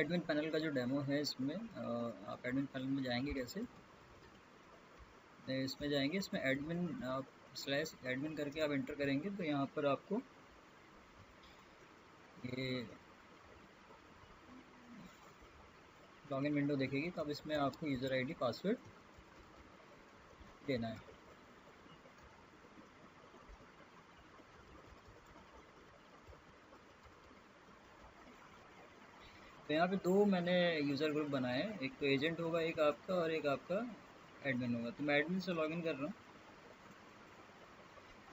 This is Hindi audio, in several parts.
एडमिन पैनल का जो डेमो है इसमें आप एडमिन पैनल में जाएंगे कैसे, इसमें जाएंगे, इसमें एडमिन स्लैश एडमिन करके आप एंटर करेंगे तो यहाँ पर आपको ये लॉगिन विंडो देखेगी। तो अब इसमें आपको यूज़र आईडी पासवर्ड देना है। तो यहाँ पे दो मैंने यूज़र ग्रुप बनाए हैं, एक तो एजेंट होगा एक आपका और एक आपका एडमिन होगा। तो मैं एडमिन से लॉगिन कर रहा हूँ।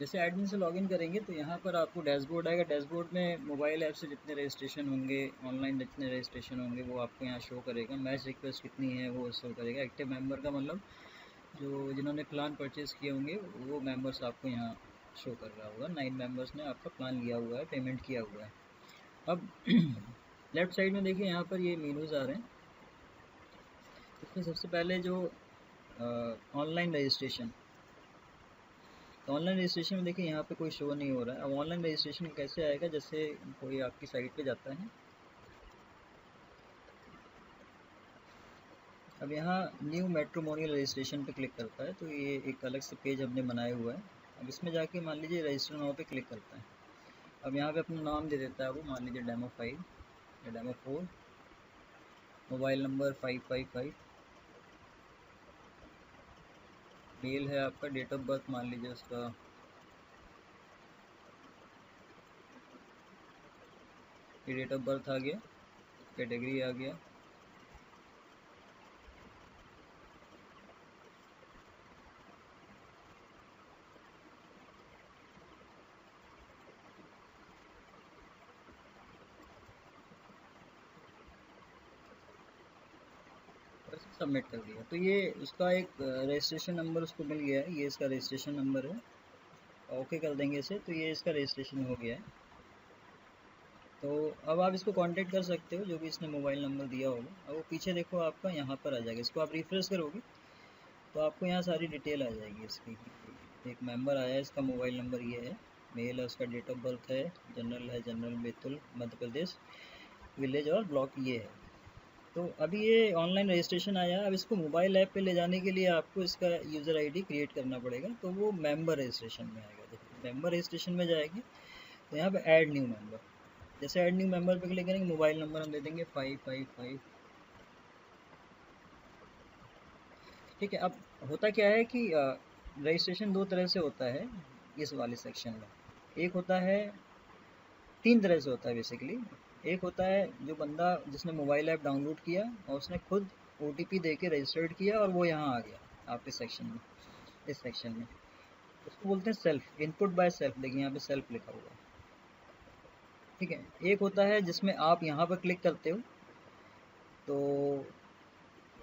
जैसे एडमिन से लॉगिन करेंगे तो यहाँ पर आपको डैशबोर्ड आएगा। डैशबोर्ड में मोबाइल ऐप से जितने रजिस्ट्रेशन होंगे, ऑनलाइन जितने रजिस्ट्रेशन होंगे वो आपको यहाँ शो करेगा। मैच रिक्वेस्ट कितनी है वो शो करेगा। एक्टिव मेंबर का मतलब जो जिन्होंने प्लान परचेज़ किए होंगे वो मेंबर्स आपको यहाँ शो कर रहा होगा। 9 मेंबर्स ने आपका प्लान लिया हुआ है, पेमेंट किया हुआ है। अब लेफ़्ट साइड में देखिए यहाँ पर ये मेनूज़ आ रहे हैं। इसमें सबसे पहले जो ऑनलाइन रजिस्ट्रेशन, तो ऑनलाइन रजिस्ट्रेशन में देखिए यहाँ पे कोई शो नहीं हो रहा है। अब ऑनलाइन रजिस्ट्रेशन कैसे आएगा, जैसे कोई आपकी साइट पे जाता है, अब यहाँ न्यू मैट्रिमोनियल रजिस्ट्रेशन पे क्लिक करता है तो ये एक अलग से पेज हमने बनाया हुआ है। अब इसमें जाके मान लीजिए रजिस्टर नाउ पे क्लिक करता है। अब यहाँ पे अपना नाम दे देता है वो, मान लीजिए डेमो 5 या डेमो 4, मोबाइल नंबर 555, मेल है आपका, डेट ऑफ बर्थ मान लीजिए उसका ये डेट ऑफ बर्थ आ गया, कैटेगरी आ गया, सबमिट कर दिया। तो ये उसका एक रजिस्ट्रेशन नंबर उसको मिल गया है, ये इसका रजिस्ट्रेशन नंबर है। ओके कर देंगे इसे तो ये इसका रजिस्ट्रेशन हो गया है। तो अब आप इसको कांटेक्ट कर सकते हो, जो भी इसने मोबाइल नंबर दिया होगा। अब वो पीछे देखो आपका यहाँ पर आ जाएगा, इसको आप रिफ्रेश करोगे तो आपको यहाँ सारी डिटेल आ जाएगी इसकी। एक मेंबर आया है, इसका मोबाइल नंबर ये है, मेल है, उसका डेट ऑफ बर्थ है, जनरल बैतूल मध्य प्रदेश, विलेज और ब्लॉक ये है। तो अभी ये ऑनलाइन रजिस्ट्रेशन आया है। अब इसको मोबाइल ऐप पे ले जाने के लिए आपको इसका यूज़र आईडी क्रिएट करना पड़ेगा। तो वो मेंबर रजिस्ट्रेशन में आएगा। देखिए मेंबर रजिस्ट्रेशन में जाएगी तो यहाँ पे ऐड न्यू मेंबर, जैसे ऐड न्यू मेंबर पे क्लिक करेंगे, मोबाइल नंबर हम दे देंगे 555। ठीक है। अब होता क्या है कि रजिस्ट्रेशन दो तरह से होता है इस वाले सेक्शन में। एक होता है, तीन तरह से होता है बेसिकली। एक होता है जो बंदा जिसने मोबाइल ऐप डाउनलोड किया और उसने खुद OTP दे के रजिस्टर्ड किया और वो यहाँ आ गया आपके सेक्शन में, इस सेक्शन में, उसको बोलते हैं सेल्फ, इनपुट बाय सेल्फ। देखिए यहाँ पे सेल्फ लिखा हुआ है। ठीक है। एक होता है जिसमें आप यहाँ पर क्लिक करते हो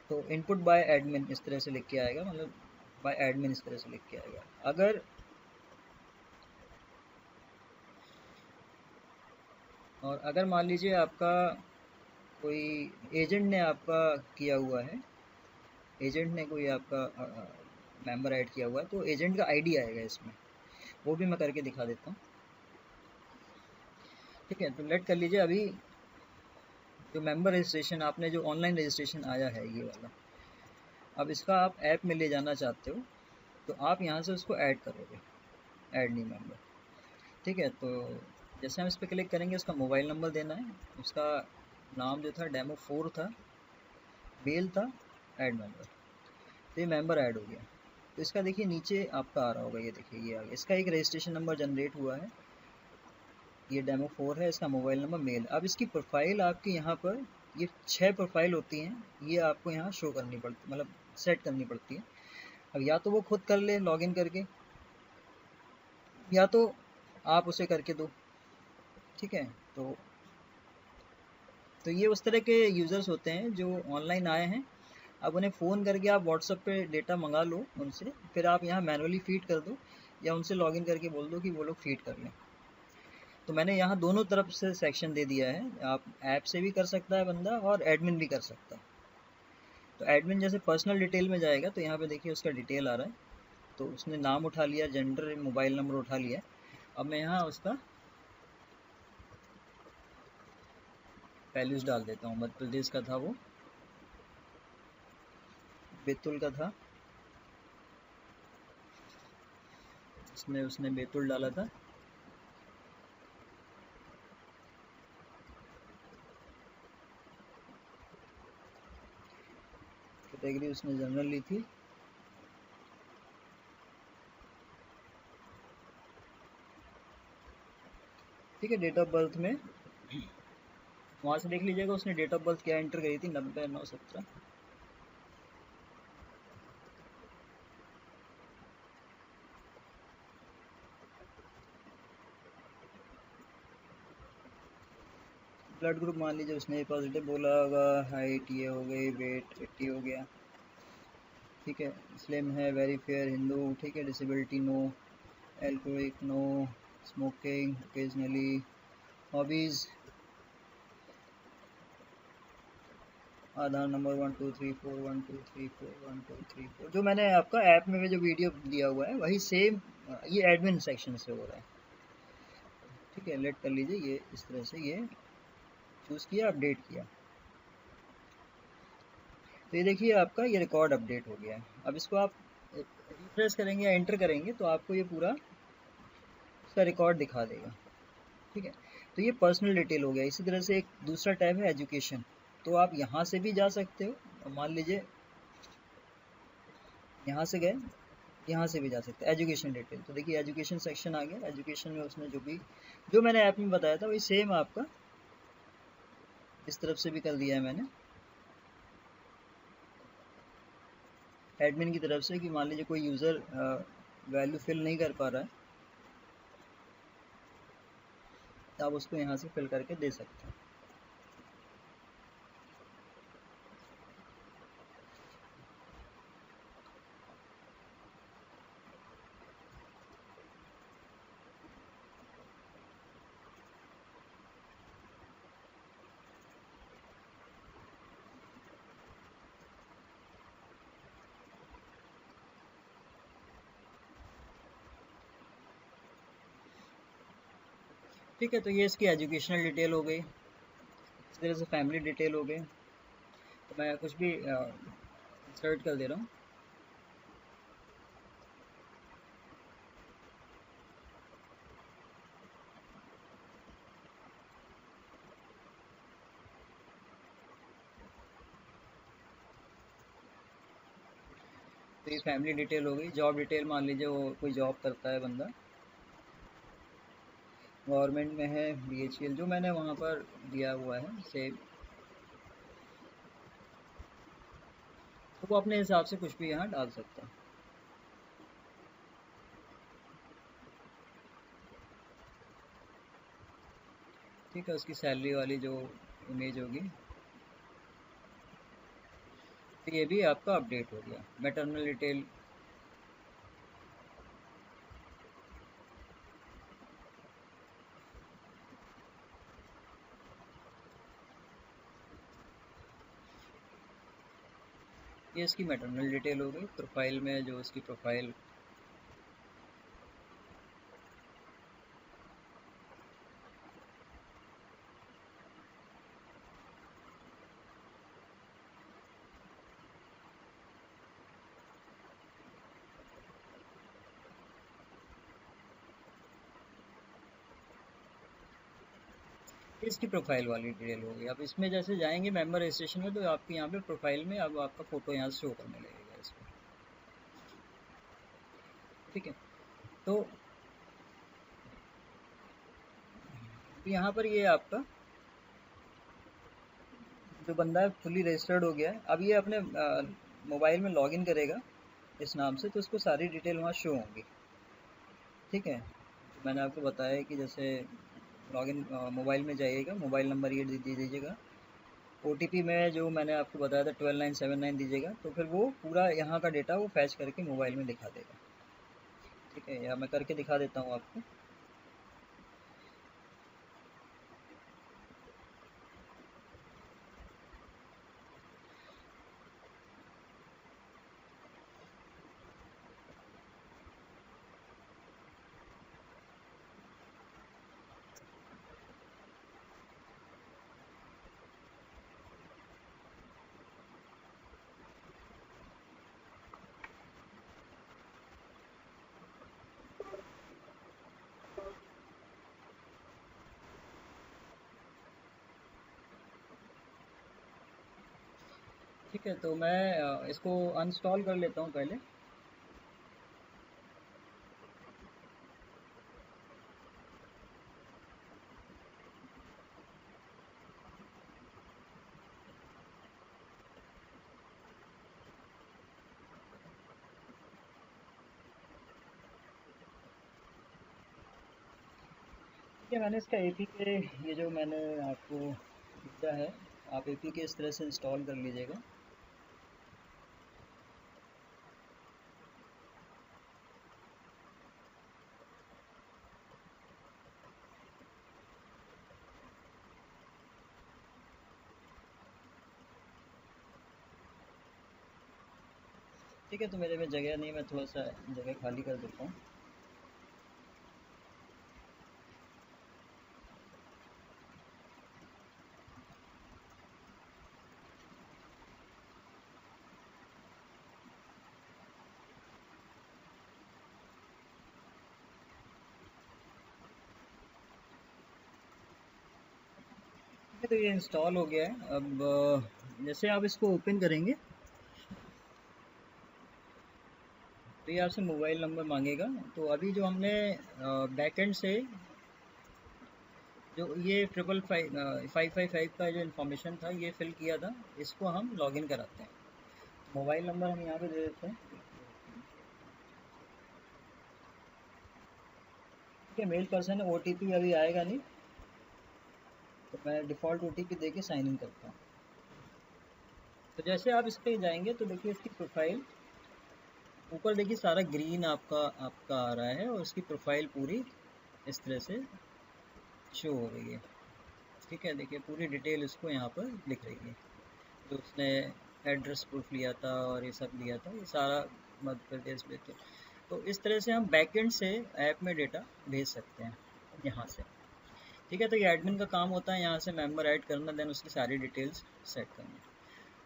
तो इनपुट बाय एडमिन इस तरह से लिख के आएगा, मतलब बाय एडमिन इस तरह से लिख के आएगा। अगर मान लीजिए आपका कोई एजेंट ने आपका किया हुआ है, एजेंट ने कोई आपका मेंबर ऐड किया हुआ है तो एजेंट का आईडी आएगा इसमें, वो भी मैं करके दिखा देता हूँ। ठीक है। तो लेट कर लीजिए अभी जो मेंबर रजिस्ट्रेशन आपने जो ऑनलाइन रजिस्ट्रेशन आया है ये वाला, अब इसका आप ऐप में ले जाना चाहते हो तो आप यहाँ से उसको ऐड करोगे, ऐड न्यू मेंबर। ठीक है। तो जैसे हम इस पर क्लिक करेंगे, उसका मोबाइल नंबर देना है, उसका नाम जो था डेमो 4 था, मेल था, ऐड मेंबर, तो ये मेंबर ऐड हो गया। तो इसका देखिए नीचे आपका आ रहा होगा, ये देखिए ये आ गया, इसका एक रजिस्ट्रेशन नंबर जनरेट हुआ है, ये डेमो 4 है, इसका मोबाइल नंबर, मेल। अब इसकी प्रोफाइल आपकी यहाँ पर, ये 6 प्रोफाइल होती हैं, ये आपको यहाँ शो करनी पड़ती, मतलब सेट करनी पड़ती है। अब या तो वो खुद कर ले लॉगिन करके, या तो आप उसे करके दो। ठीक है। तो ये उस तरह के यूज़र्स होते हैं जो ऑनलाइन आए हैं। अब उन्हें फ़ोन करके आप व्हाट्सएप पे डेटा मंगा लो उनसे, फिर आप यहाँ मैनुअली फ़ीड कर दो या उनसे लॉगिन करके बोल दो कि वो लोग फ़ीड कर लें। तो मैंने यहाँ दोनों तरफ से सेक्शन दे दिया है, आप ऐप से भी कर सकता है बंदा और एडमिन भी कर सकता है। तो एडमिन जैसे पर्सनल डिटेल में जाएगा तो यहाँ पे देखिए उसका डिटेल आ रहा है, तो उसने नाम उठा लिया, जेंडर, मोबाइल नंबर उठा लिया। अब मैं यहाँ उसका वैल्यूज़ डाल देता हूँ। मध्य प्रदेश का था वो, बैतूल का था, इसमें उसने बैतूल डाला था। कैटेगरी उसने जनरल ली थी। ठीक है, डेट ऑफ बर्थ में वहाँ से देख लीजिएगा उसने डेट ऑफ बर्थ क्या एंटर करी थी, 90/9/17। ब्लड ग्रुप मान लीजिए उसने पॉजिटिव बोला होगा, हाइट ये हो गई, वेट 80 हो गया। ठीक है, स्लिम है, वेरी फेयर, हिंदू। ठीक है, disability no, alcoholic no, smoking occasionally, hobbies, Aadhaar number 1234 जो मैंने आपका ऐप में जो वीडियो दिया हुआ है वही सेम ये एडमिन सेक्शन से हो रहा है। ठीक है, लेट कर लीजिए, ये इस तरह से ये चूज़ किया, अपडेट किया, तो ये देखिए आपका ये रिकॉर्ड अपडेट हो गया है। अब इसको आप रिफ्रेश करेंगे या एंटर करेंगे तो आपको ये पूरा इसका रिकॉर्ड दिखा देगा। ठीक है, तो ये पर्सनल डिटेल हो गया। इसी तरह से एक दूसरा टैब है एजुकेशन, तो आप यहाँ से भी जा सकते हो। मान लीजिए यहाँ से गए, यहाँ से भी जा सकते हैं एजुकेशन डिटेल। तो देखिए एजुकेशन सेक्शन आ गया। एजुकेशन में उसने जो मैंने ऐप में बताया था वही सेम आपका इस तरफ से भी कर दिया है मैंने एडमिन की तरफ से, कि मान लीजिए कोई यूज़र वैल्यू फिल नहीं कर पा रहा है तो आप उसको यहाँ से फिल करके दे सकते हैं। ठीक है, तो ये इसकी एजुकेशनल डिटेल हो गई। इस तरह से फैमिली डिटेल हो गई। तो मैं कुछ भी इंसर्ट कर दे रहा हूँ। तो ये फैमिली डिटेल हो गई। जॉब डिटेल मान लीजिए वो कोई जॉब करता है बंदा, गवर्नमेंट में है, BHEL जो मैंने वहाँ पर दिया हुआ है सेम, तो वो अपने हिसाब से कुछ भी यहाँ डाल सकता है। ठीक है, उसकी सैलरी वाली जो इमेज होगी, तो ये भी आपका अपडेट हो गया। मैटरनल डिटेल, ये इसकी मैटरनल डिटेल हो गई। प्रोफाइल में जो उसकी प्रोफाइल, इसकी प्रोफाइल वाली डिटेल हो गई। अब इसमें जैसे जाएंगे मेंबर रजिस्ट्रेशन में तो आपके यहाँ पे प्रोफाइल में अब आपका फ़ोटो यहाँ से शो करने लगेगा इसमें। ठीक है, तो यहाँ पर ये आपका जो बंदा है फुली रजिस्टर्ड हो गया है। अब ये अपने मोबाइल में लॉगिन करेगा इस नाम से, तो उसको सारी डिटेल वहाँ शो होंगी। ठीक है, मैंने आपको बताया कि जैसे लॉगिन मोबाइल में जाइएगा, मोबाइल नंबर ये दे दीजिएगा, OTP में जो मैंने आपको बताया था 12979 दीजिएगा, तो फिर वो पूरा यहाँ का डेटा वो फैच करके मोबाइल में दिखा देगा। ठीक है, या मैं करके दिखा देता हूँ आपको। ठीक है, तो मैं इसको अनइंस्टॉल कर लेता हूँ पहले। ठीक है, मैंने इसका APK, ये जो मैंने आपको दिया है, आप APK इस तरह से इंस्टॉल कर लीजिएगा। ठीक है, तो मेरे में जगह नहीं, मैं थोड़ा सा जगह खाली कर देता हूँ। ठीक है, तो ये इंस्टॉल हो गया है। अब जैसे आप इसको ओपन करेंगे तो ये आपसे मोबाइल नंबर मांगेगा। तो अभी जो हमने बैकएंड से जो ये 555 का जो इन्फॉर्मेशन था ये फिल किया था, इसको हम लॉगिन कराते हैं। मोबाइल नंबर हम यहाँ पे दे देते हैं। ठीक है, मेल पर्सन है, OTP अभी आएगा नहीं, तो मैं डिफ़ॉल्ट OTP दे के साइन इन करता हूँ। तो जैसे आप इस पर जाएंगे तो देखिए इसकी प्रोफाइल ऊपर देखिए सारा ग्रीन आपका आपका आ रहा है, और उसकी प्रोफाइल पूरी इस तरह से शो हो रही है। ठीक है, देखिए पूरी डिटेल इसको यहाँ पर दिख रही है, जो उसने एड्रेस प्रूफ लिया था और ये सब लिया था, ये सारा मध्य प्रदेश में। तो इस तरह से हम बैकएंड से ऐप में डेटा भेज सकते हैं यहाँ से। ठीक है, तो ये एडमिन का काम होता है यहाँ से मेंबर ऐड करना, देन उसकी सारी डिटेल्स सेट करना।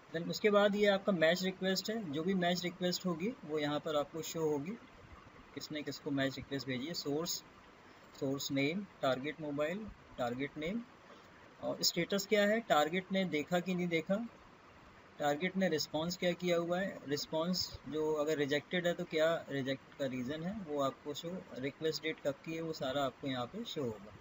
देन उसके बाद ये आपका मैच रिक्वेस्ट है, जो भी मैच रिक्वेस्ट होगी वो यहाँ पर आपको शो होगी, किसने किसको मैच रिक्वेस्ट भेजी है। Source name, target mobile, target name, और स्टेटस क्या है, टारगेट ने देखा कि नहीं देखा, टारगेट ने रिस्पांस क्या किया हुआ है, रिस्पांस जो अगर रिजेक्टेड है तो क्या रिजेक्ट का रीज़न है वो आपको शो, रिक्वेस्ट डेट कब की है वो सारा आपको यहाँ पे शो होगा।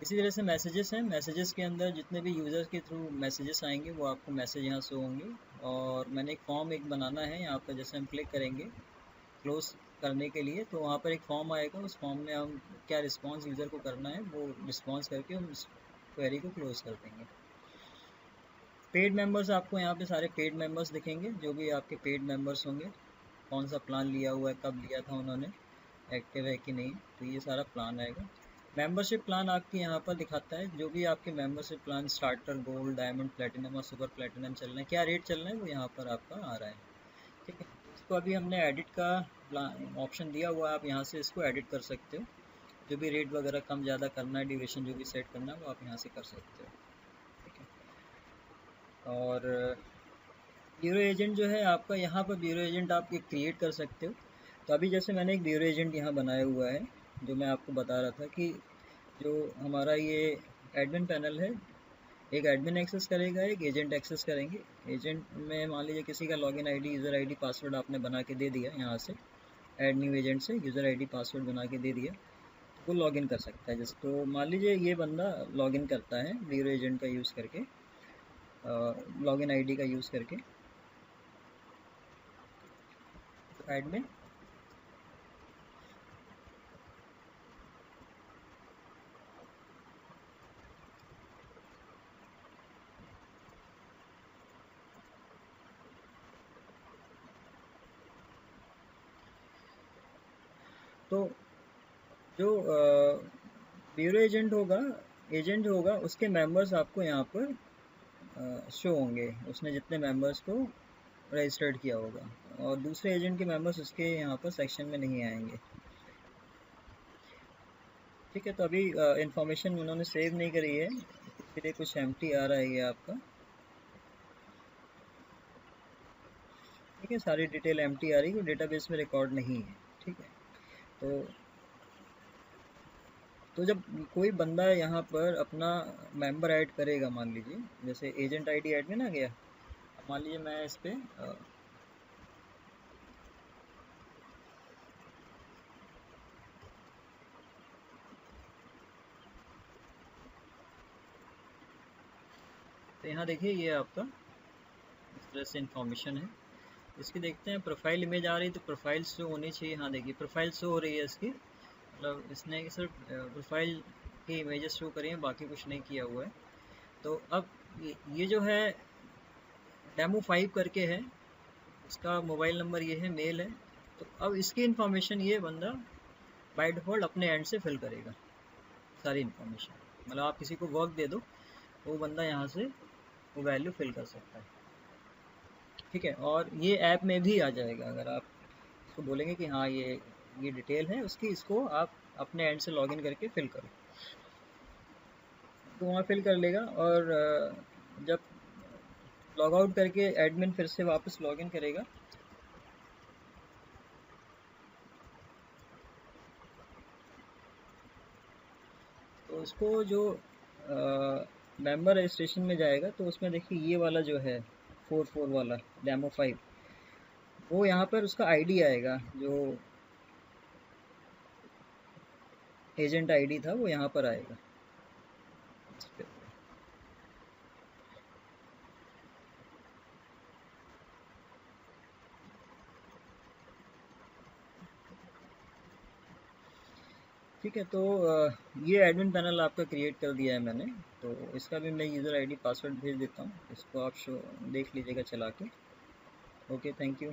इसी तरह से मैसेजेस हैं, मैसेजेस के अंदर जितने भी यूज़र के थ्रू मैसेजेस आएंगे वो आपको मैसेज यहाँ शो होंगे। और मैंने एक फॉर्म एक बनाना है यहाँ पर, जैसे हम क्लिक करेंगे क्लोज करने के लिए तो वहाँ पर एक फॉर्म आएगा, उस फॉर्म में हम क्या रिस्पांस यूज़र को करना है वो रिस्पांस करके हम उस क्वेरी को क्लोज कर देंगे। पेड मेंबर्स, आपको यहाँ पे सारे पेड मेंबर्स दिखेंगे, जो भी आपके पेड मेंबर्स होंगे, कौन सा प्लान लिया हुआ है, कब लिया था उन्होंने, एक्टिव है कि नहीं, तो ये सारा प्लान आएगा। मेंबरशिप प्लान आपके यहाँ पर दिखाता है, जो भी आपके membership plan starter, gold, diamond, platinum और सुपर प्लेटिनम चल रहे हैं, क्या रेट चल रहे हैं वो यहाँ पर आपका आ रहा है। ठीक है, इसको अभी हमने एडिट का ऑप्शन दिया हुआ है, आप यहाँ से इसको एडिट कर सकते हो, जो भी रेट वगैरह कम ज़्यादा करना है, ड्यूरेशन जो भी सेट करना है वो आप यहाँ से कर सकते हो। ठीक है, और ब्यूरो एजेंट जो है आपका, यहाँ पर ब्यूरो एजेंट आप एक क्रिएट कर सकते हो। तो अभी जैसे मैंने एक ब्यूरो एजेंट यहाँ बनाया हुआ है, जो मैं आपको बता रहा था कि जो हमारा ये एडमिन पैनल है, एक एडमिन एक्सेस करेगा, एक एजेंट एक्सेस करेंगे। एजेंट में मान लीजिए किसी का login ID, user ID, password आपने बना के दे दिया, यहाँ से ऐड न्यू एजेंट से यूज़र आईडी पासवर्ड बना के दे दिया, वो लॉगिन कर सकता है। जैसे तो मान लीजिए ये बंदा लॉगिन करता है ब्यूरो एजेंट का यूज़ करके, लॉगिन आईडी का यूज़ करके, एडमिन तो जो ब्यूरो एजेंट होगा उसके मेंबर्स आपको यहाँ पर शो होंगे, उसने जितने मेंबर्स को रजिस्टर्ड किया होगा, और दूसरे एजेंट के मेंबर्स उसके यहाँ पर सेक्शन में नहीं आएंगे। ठीक है, तो अभी इंफॉर्मेशन उन्होंने सेव नहीं करी है, इसलिए कुछ एम्प्टी आ रहा है ये आपका। ठीक है, सारी डिटेल एम्प्टी आ रही है, डेटाबेस में रिकॉर्ड नहीं है। ठीक है, तो जब कोई बंदा यहाँ पर अपना मेंबर ऐड करेगा, मान लीजिए जैसे एजेंट आईडी एडमिन आ गया, मान लीजिए मैं इस पे तो यहाँ देखिए ये आपका इस तरह से इंफॉर्मेशन है। इसकी देखते हैं प्रोफाइल इमेज आ रही है तो प्रोफाइल शो होनी चाहिए। हाँ देखिए प्रोफाइल शो हो रही है इसकी, मतलब इसने सिर्फ प्रोफाइल की इमेजेस शो करी हैं, बाकी कुछ नहीं किया हुआ है। तो अब ये जो है डेमो 5 करके है, इसका मोबाइल नंबर ये है, मेल है। तो अब इसकी इन्फॉर्मेशन ये बंदा बाय डिफ़ॉल्ट अपने एंड से फिल करेगा सारी इन्फॉर्मेशन। मतलब आप किसी को वर्क दे दो, वो बंदा यहाँ से वो वैल्यू फिल कर सकता है, ठीक है। और ये ऐप में भी आ जाएगा, अगर आप इसको बोलेंगे कि हाँ ये डिटेल है उसकी, इसको आप अपने एंड से लॉगिन करके फिल करो, तो वहाँ फिल कर लेगा। और जब लॉग आउट करके एडमिन फिर से वापस लॉगिन करेगा, तो उसको जो मेंबर रजिस्ट्रेशन में जाएगा तो उसमें देखिए ये वाला जो है 44 वाला डेमो 5, वो यहाँ पर उसका आईडी आएगा, जो एजेंट आईडी था वो यहाँ पर आएगा। ठीक है, तो ये एडमिन पैनल आपका क्रिएट कर दिया है मैंने, तो इसका भी मैं यूज़र आईडी पासवर्ड भेज देता हूँ, इसको आप शो देख लीजिएगा चला के। Okay, thank you.